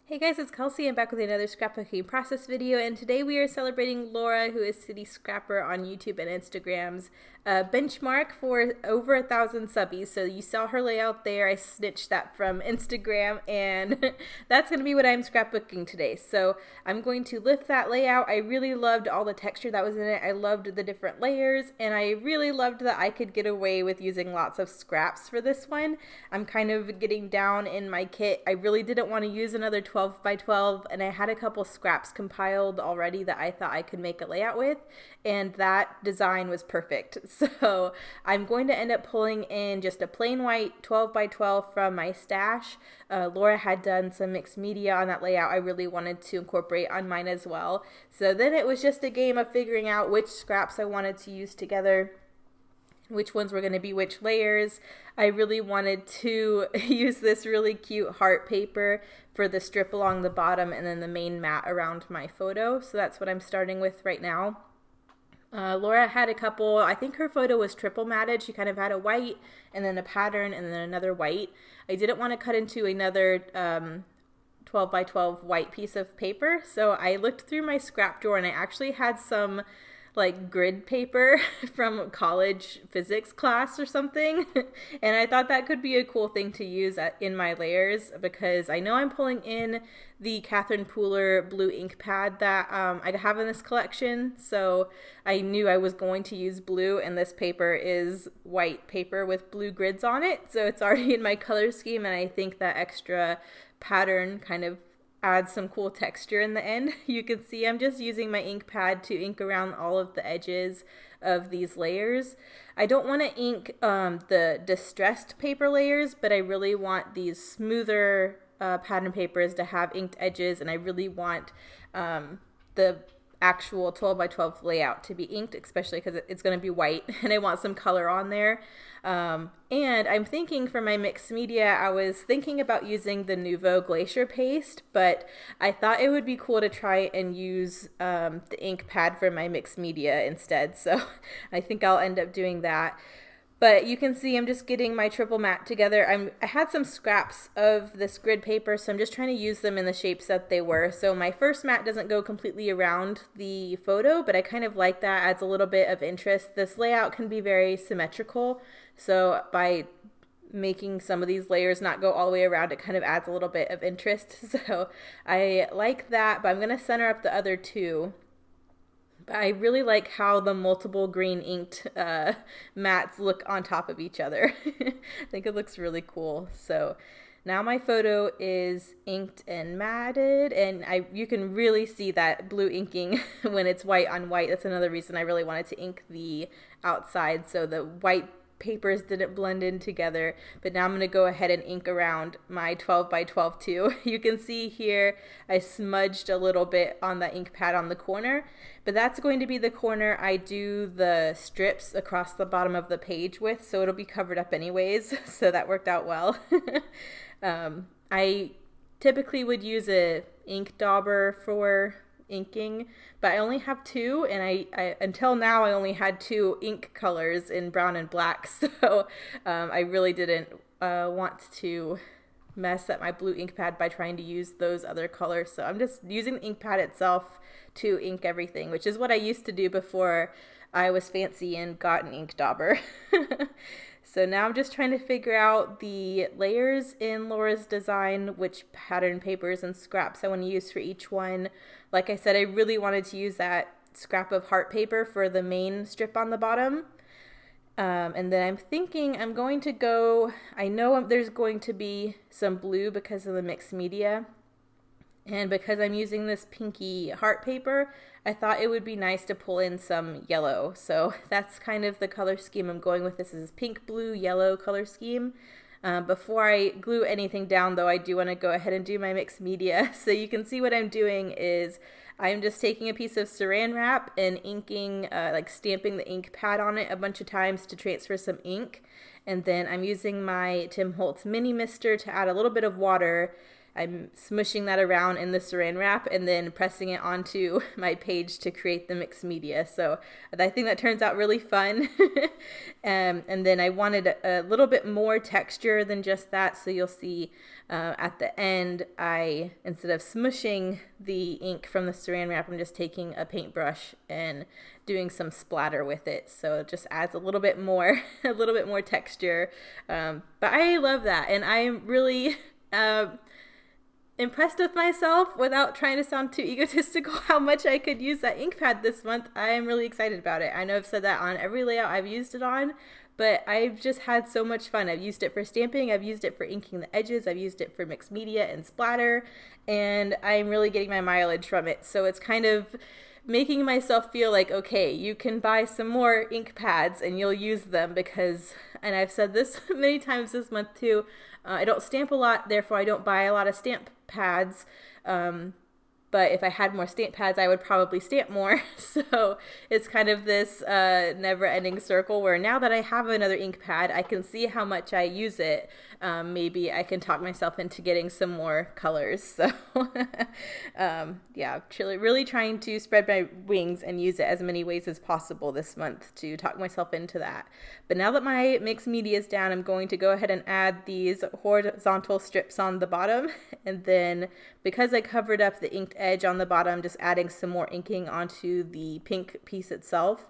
Hey guys, it's Kelsey. I'm back with another scrapbooking process video, and today we are celebrating Laura, who is City Scrapper on YouTube and Instagram's benchmark for over 1,000 subbies. So you saw her layout there. I snitched that from Instagram, and that's going to be what I'm scrapbooking today. So I'm going to lift that layout. I really loved all the texture that was in it. I loved the different layers, and I really loved that I could get away with using lots of scraps for this one. I'm kind of getting down in my kit. I really didn't want to use another 12 by 12, and I had a couple scraps compiled already that I thought I could make a layout with, and that design was perfect. So I'm going to end up pulling in just a plain white 12 by 12 from my stash. Laura had done some mixed media on that layout I really wanted to incorporate on mine as well. So then it was just a game of figuring out which scraps I wanted to use together, which ones were going to be which layers. I really wanted to use this really cute heart paper for the strip along the bottom and then the main mat around my photo. So that's what I'm starting with right now. Laura had a couple, I think her photo was triple matted. She kind of had a white and then a pattern and then another white. I didn't want to cut into another 12 by 12 white piece of paper. So I looked through my scrap drawer and I actually had some like grid paper from college physics class or something. And I thought that could be a cool thing to use in my layers, because I know I'm pulling in the Catherine Pooler blue ink pad that I have in this collection. So I knew I was going to use blue, and this paper is white paper with blue grids on it. So it's already in my color scheme, and I think that extra pattern kind of add some cool texture in the end. You can see I'm just using my ink pad to ink around all of the edges of these layers. I don't want to ink the distressed paper layers, but I really want these smoother pattern papers to have inked edges, and I really want the actual 12 by 12 layout to be inked, especially because it's going to be white and I want some color on there. And I'm thinking for my mixed media, I was thinking about using the Nuvo Glacier paste, but I thought it would be cool to try and use the ink pad for my mixed media instead. So I think I'll end up doing that. But you can see I'm just getting my triple mat together. I had some scraps of this grid paper, so I'm just trying to use them in the shapes that they were. So my first mat doesn't go completely around the photo, but I kind of like that. Adds a little bit of interest. This layout can be very symmetrical, so by making some of these layers not go all the way around, it kind of adds a little bit of interest. So I like that, but I'm going to center up the other two. I really like how the multiple green inked mats look on top of each other. I think it looks really cool. So now my photo is inked and matted, and you can really see that blue inking when it's white on white. That's another reason I really wanted to ink the outside so the white papers didn't blend in together. But now I'm going to go ahead and ink around my 12 by 12 too. You can see here I smudged a little bit on the ink pad on the corner, but that's going to be the corner I do the strips across the bottom of the page with, so it'll be covered up anyways. So that worked out well. I typically would use a ink dauber for inking, but I only have two, and I until now I only had two ink colors in brown and black, so I really didn't want to mess up my blue ink pad by trying to use those other colors. So I'm just using the ink pad itself to ink everything, which is what I used to do before I was fancy and got an ink dauber. So now I'm just trying to figure out the layers in Laura's design, which pattern papers and scraps I want to use for each one. Like I said, I really wanted to use that scrap of heart paper for the main strip on the bottom. And then I'm thinking I'm going to go, I know there's going to be some blue because of the mixed media. And because I'm using this pinky heart paper, I thought it would be nice to pull in some yellow. So that's kind of the color scheme I'm going with. This is pink, blue, yellow color scheme. Before I glue anything down, though, I do want to go ahead and do my mixed media. So you can see what I'm doing is I'm just taking a piece of saran wrap and inking, like stamping the ink pad on it a bunch of times to transfer some ink. And then I'm using my Tim Holtz mini mister to add a little bit of water I'm smushing that around in the saran wrap and then pressing it onto my page to create the mixed media. So I think that turns out really fun. And then I wanted a little bit more texture than just that. So you'll see at the end, instead of smushing the ink from the saran wrap, I'm just taking a paintbrush and doing some splatter with it. So it just adds a little bit more, a little bit more texture. But I love that. And I'm really impressed with myself, without trying to sound too egotistical, how much I could use that ink pad this month. I am really excited about it. I know I've said that on every layout I've used it on, but I've just had so much fun. I've used it for stamping, I've used it for inking the edges, I've used it for mixed media and splatter, and I'm really getting my mileage from it. So it's kind of making myself feel like, okay, you can buy some more ink pads and you'll use them because, and I've said this many times this month too, I don't stamp a lot, therefore I don't buy a lot of stamp pads. But if I had more stamp pads, I would probably stamp more. So it's kind of this never-ending circle where now that I have another ink pad, I can see how much I use it. Maybe I can talk myself into getting some more colors. So yeah, really trying to spread my wings and use it as many ways as possible this month to talk myself into that. But now that my mixed media is down, I'm going to go ahead and add these horizontal strips on the bottom. And then because I covered up the inked edge on the bottom, just adding some more inking onto the pink piece itself,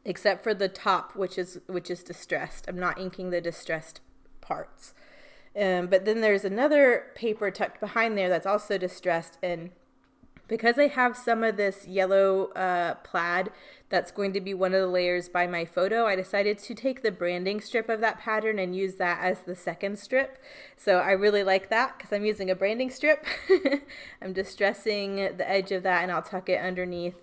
except for the top, which is distressed. I'm not inking the distressed parts. But then there's another paper tucked behind there that's also distressed, and because I have some of this yellow plaid that's going to be one of the layers by my photo, I decided to take the branding strip of that pattern and use that as the second strip. So I really like that because I'm using a branding strip. I'm distressing the edge of that and I'll tuck it underneath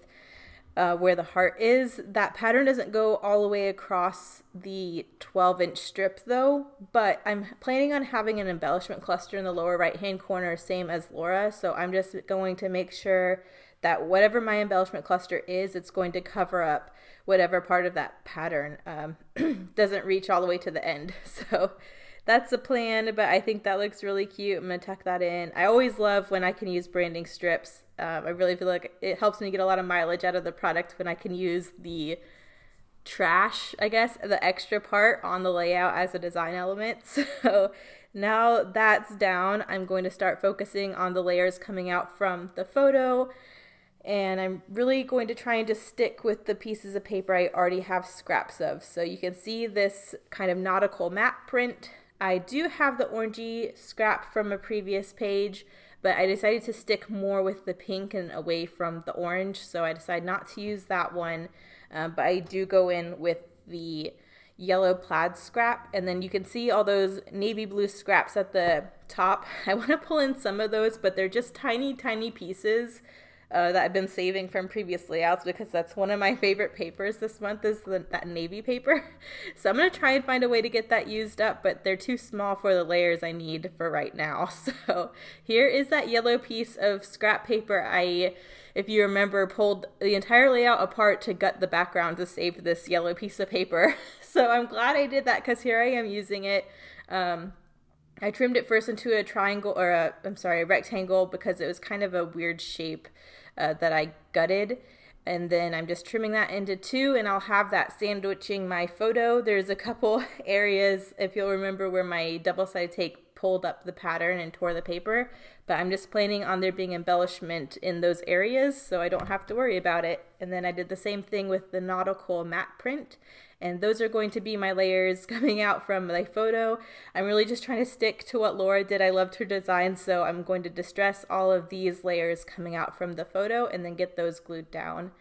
where the heart is. That pattern doesn't go all the way across the 12-inch strip though, but I'm planning on having an embellishment cluster in the lower right hand corner, same as Laura. So I'm just going to make sure that whatever my embellishment cluster is, it's going to cover up whatever part of that pattern doesn't reach all the way to the end. So that's the plan, but I think that looks really cute. I'm going to tuck that in. I always love when I can use branding strips. I really feel like it helps me get a lot of mileage out of the product when I can use the trash, I guess, the extra part on the layout as a design element. So now that's down, I'm going to start focusing on the layers coming out from the photo. And I'm really going to try and just stick with the pieces of paper I already have scraps of. So you can see this kind of nautical map print. I do have the orangey scrap from a previous page, but I decided to stick more with the pink and away from the orange. So I decided not to use that one, but I do go in with the yellow plaid scrap. And then you can see all those navy blue scraps at the top. I want to pull in some of those, but they're just tiny, tiny pieces that I've been saving from previous layouts because that's one of my favorite papers this month is that navy paper. So I'm going to try and find a way to get that used up, but they're too small for the layers I need for right now. So here is that yellow piece of scrap paper. If you remember, pulled the entire layout apart to gut the background to save this yellow piece of paper. So I'm glad I did that because here I am using it. I trimmed it first into a triangle, or a rectangle, because it was kind of a weird shape that I gutted. And then I'm just trimming that into two, and I'll have that sandwiching my photo. There's a couple areas, if you'll remember, where my double-sided tape pulled up the pattern and tore the paper, but I'm just planning on there being embellishment in those areas so I don't have to worry about it. And then I did the same thing with the nautical matte print, and those are going to be my layers coming out from my photo. I'm really just trying to stick to what Laura did. I loved her design, so I'm going to distress all of these layers coming out from the photo and then get those glued down.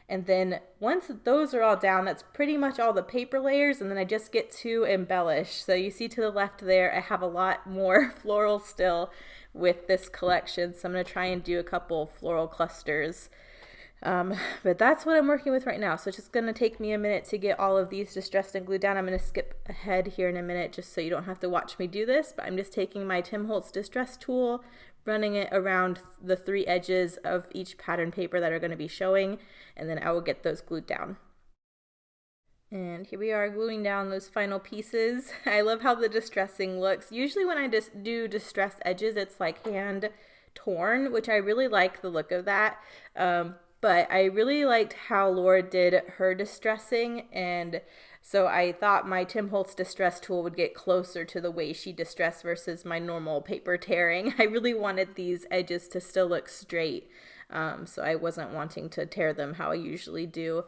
And then once those are all down, that's pretty much all the paper layers, and then I just get to embellish. So you see to the left there, I have a lot more floral still with this collection, so I'm going to try and do a couple floral clusters. But that's what I'm working with right now, so it's just going to take me a minute to get all of these distressed and glued down. I'm going to skip ahead here in a minute just so you don't have to watch me do this, but I'm just taking my Tim Holtz distress tool, running it around the three edges of each pattern paper that are going to be showing, and then I will get those glued down. And here we are gluing down those final pieces. I love how the distressing looks. Usually when I just do distressed edges, it's like hand torn, which I really like the look of that. But I really liked how Laura did her distressing, and so I thought my Tim Holtz distress tool would get closer to the way she distressed versus my normal paper tearing. I really wanted these edges to still look straight, so I wasn't wanting to tear them how I usually do.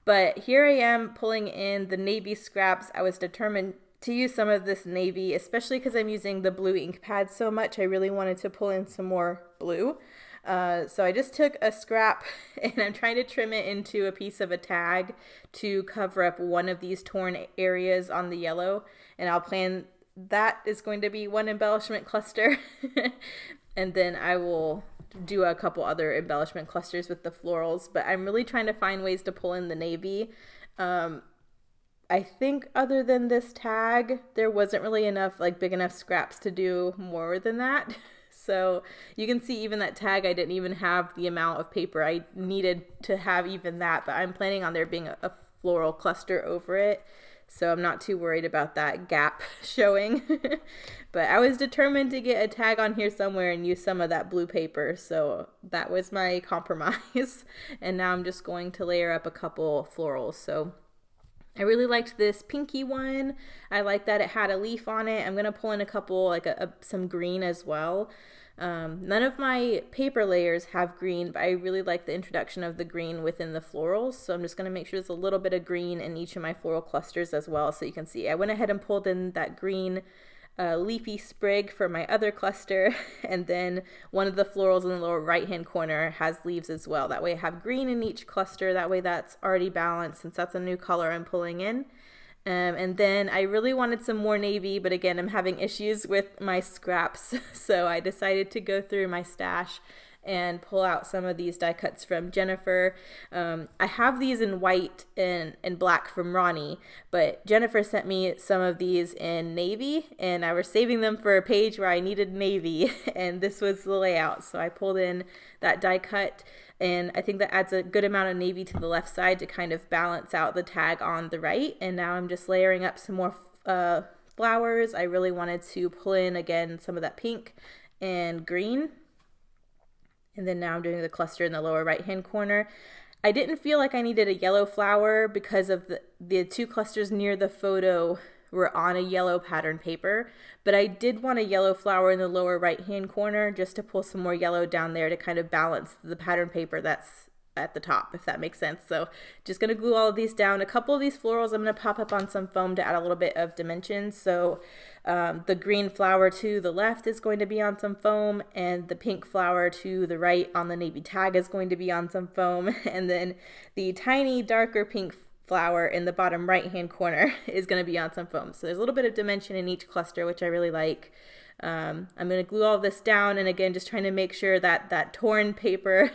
But here I am pulling in the navy scraps. I was determined to use some of this navy, especially because I'm using the blue ink pad so much. I really wanted to pull in some more blue. So I just took a scrap and I'm trying to trim it into a piece of a tag to cover up one of these torn areas on the yellow. And I'll plan that is going to be one embellishment cluster. And then I will do a couple other embellishment clusters with the florals. But I'm really trying to find ways to pull in the navy. I think other than this tag, there wasn't really enough, like big enough scraps to do more than that. So you can see even that tag, I didn't even have the amount of paper I needed to have even that, but I'm planning on there being a floral cluster over it. So I'm not too worried about that gap showing. But I was determined to get a tag on here somewhere and use some of that blue paper. So that was my compromise. And now I'm just going to layer up a couple florals. So I really liked this pinky one. I like that it had a leaf on it. I'm going to pull in a couple, like some green as well. None of my paper layers have green, but I really like the introduction of the green within the florals. So I'm just going to make sure there's a little bit of green in each of my floral clusters as well. So you can see I went ahead and pulled in that green leafy sprig for my other cluster, and then one of the florals in the lower right hand corner has leaves as well. That way I have green in each cluster. That way that's already balanced since that's a new color I'm pulling in. And then I really wanted some more navy, but again, I'm having issues with my scraps. So I decided to go through my stash and pull out some of these die cuts from Jennifer. I have these in white and black from Ronnie, but Jennifer sent me some of these in navy, and I was saving them for a page where I needed navy, and this was the layout. So I pulled in that die cut, and I think that adds a good amount of navy to the left side to kind of balance out the tag on the right. And now I'm just layering up some more flowers. I really wanted to pull in, again, some of that pink and green. And then now I'm doing the cluster in the lower right hand corner. I didn't feel like I needed a yellow flower because of the two clusters near the photo were on a yellow pattern paper, but I did want a yellow flower in the lower right hand corner just to pull some more yellow down there to kind of balance the pattern paper that's at the top, if that makes sense. So just going to glue all of these down. A couple of these florals I'm going to pop up on some foam to add a little bit of dimension. So the green flower to the left is going to be on some foam, and the pink flower to the right on the navy tag is going to be on some foam, and then the tiny darker pink flower in the bottom right hand corner is going to be on some foam. So there's a little bit of dimension in each cluster, which I really like. I'm going to glue all this down, and again, just trying to make sure that that torn paper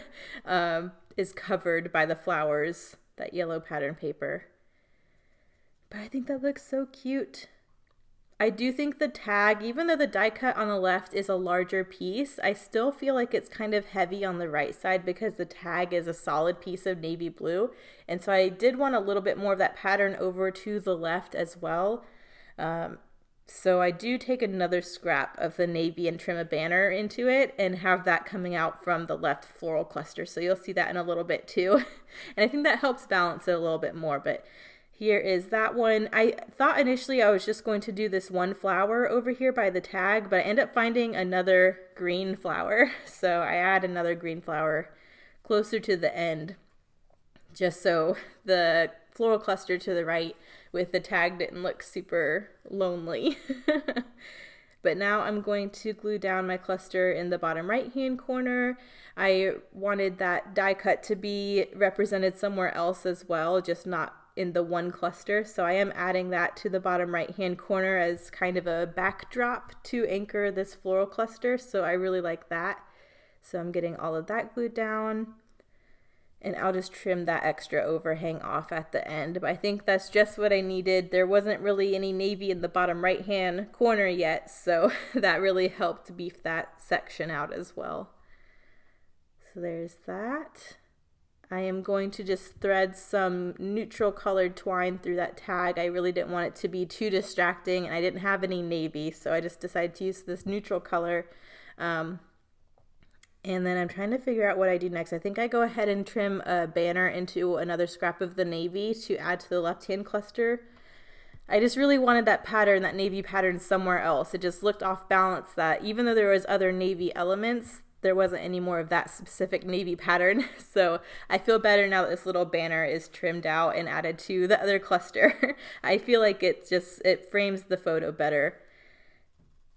is covered by the flowers, that yellow pattern paper. But I think that looks so cute. I do think the tag, even though the die cut on the left is a larger piece, I still feel like it's kind of heavy on the right side because the tag is a solid piece of navy blue. And so I did want a little bit more of that pattern over to the left as well. So I do take another scrap of the navy and trim a banner into it and have that coming out from the left floral cluster. So you'll see that in a little bit too. And I think that helps balance it a little bit more. But here is that one. I thought initially I was just going to do this one flower over here by the tag, but I end up finding another green flower. So I add another green flower closer to the end, just so the floral cluster to the right with the tag didn't look super lonely. But now I'm going to glue down my cluster in the bottom right hand corner. I wanted that die cut to be represented somewhere else as well, just not in the one cluster. So I am adding that to the bottom right hand corner as kind of a backdrop to anchor this floral cluster. So I really like that. So I'm getting all of that glued down, and I'll just trim that extra overhang off at the end. But I think that's just what I needed. There wasn't really any navy in the bottom right hand corner yet, so that really helped beef that section out as well. So there's that. I am going to just thread some neutral colored twine through that tag. I really didn't want it to be too distracting, and I didn't have any navy, so I just decided to use this neutral color. And then I'm trying to figure out what I do next. I think I go ahead and trim a banner into another scrap of the navy to add to the left-hand cluster. I just really wanted that pattern, that navy pattern, somewhere else. It just looked off balance that even though there was other navy elements, there wasn't any more of that specific navy pattern. So I feel better now that this little banner is trimmed out and added to the other cluster. I feel like it frames the photo better.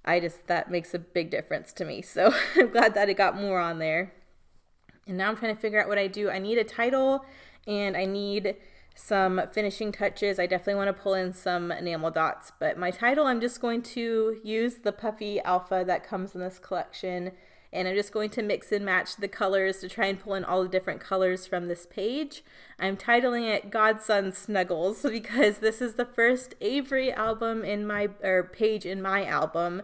That makes a big difference to me. So I'm glad that it got more on there. And now I'm trying to figure out what I do. I need a title and I need some finishing touches. I definitely want to pull in some enamel dots, but my title, I'm just going to use the puffy alpha that comes in this collection, and I'm just going to mix and match the colors to try and pull in all the different colors from this page. I'm titling it Godson Snuggles because this is the first Avery album in my, or page in my album.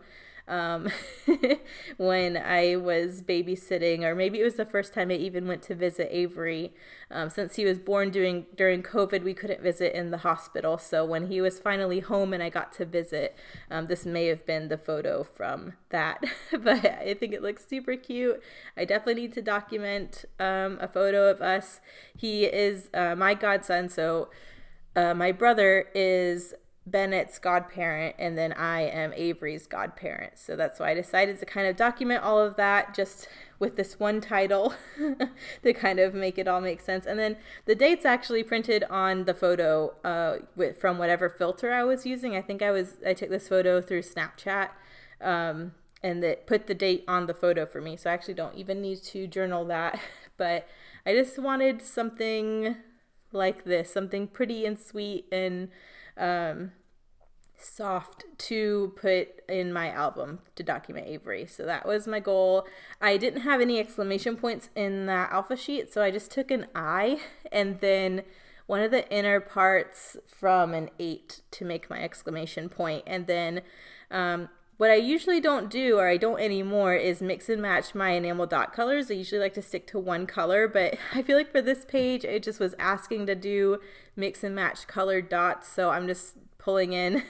When I was babysitting, or maybe it was the first time I even went to visit Avery. Since he was born during COVID, we couldn't visit in the hospital. So when he was finally home and I got to visit, this may have been the photo from that. But I think it looks super cute. I definitely need to document a photo of us. He is my godson, so my brother is Bennett's godparent, and then I am Avery's godparent. So that's why I decided to kind of document all of that just with this one title to kind of make it all make sense. And then the date's actually printed on the photo from whatever filter I was using. I think I took this photo through Snapchat, and that put the date on the photo for me. So I actually don't even need to journal that. But I just wanted something like this, something pretty and sweet and soft to put in my album to document Avery. So that was my goal. I didn't have any exclamation points in that alpha sheet, so I just took an I and then one of the inner parts from an 8 to make my exclamation point. And then what I usually don't do, or I don't anymore, is mix and match my enamel dot colors. I usually like to stick to one color, but I feel like for this page, it just was asking to do mix and match colored dots. So I'm just pulling in,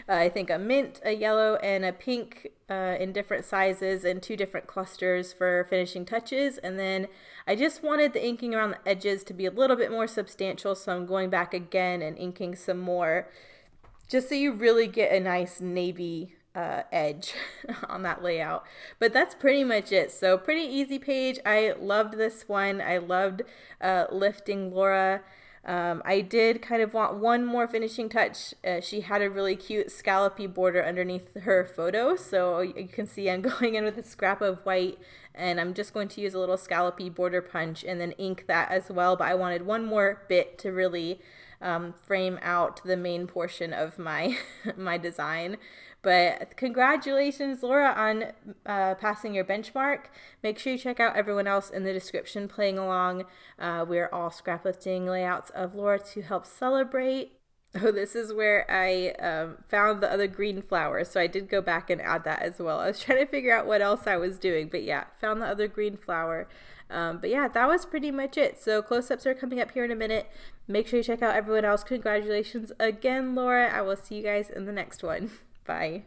I think a mint, a yellow, and a pink in different sizes and 2 different clusters for finishing touches. And then I just wanted the inking around the edges to be a little bit more substantial. So I'm going back again and inking some more, just so you really get a nice navy edge on that layout. But that's pretty much it. So pretty easy page. I loved this one. I loved lifting Laura. I did kind of want one more finishing touch. She had a really cute scallopy border underneath her photo, so you can see I'm going in with a scrap of white, and I'm just going to use a little scallopy border punch and then ink that as well. But I wanted one more bit to really frame out the main portion of my my design. But congratulations, Laura, on passing your benchmark. Make sure you check out everyone else in the description playing along. We're all scraplifting layouts of Laura to help celebrate. Oh, this is where I found the other green flowers, so I did go back and add that as well. I was trying to figure out what else I was doing, but yeah, found the other green flower. But yeah, that was pretty much it. So close-ups are coming up here in a minute. Make sure you check out everyone else. Congratulations again, Laura. I will see you guys in the next one. Bye.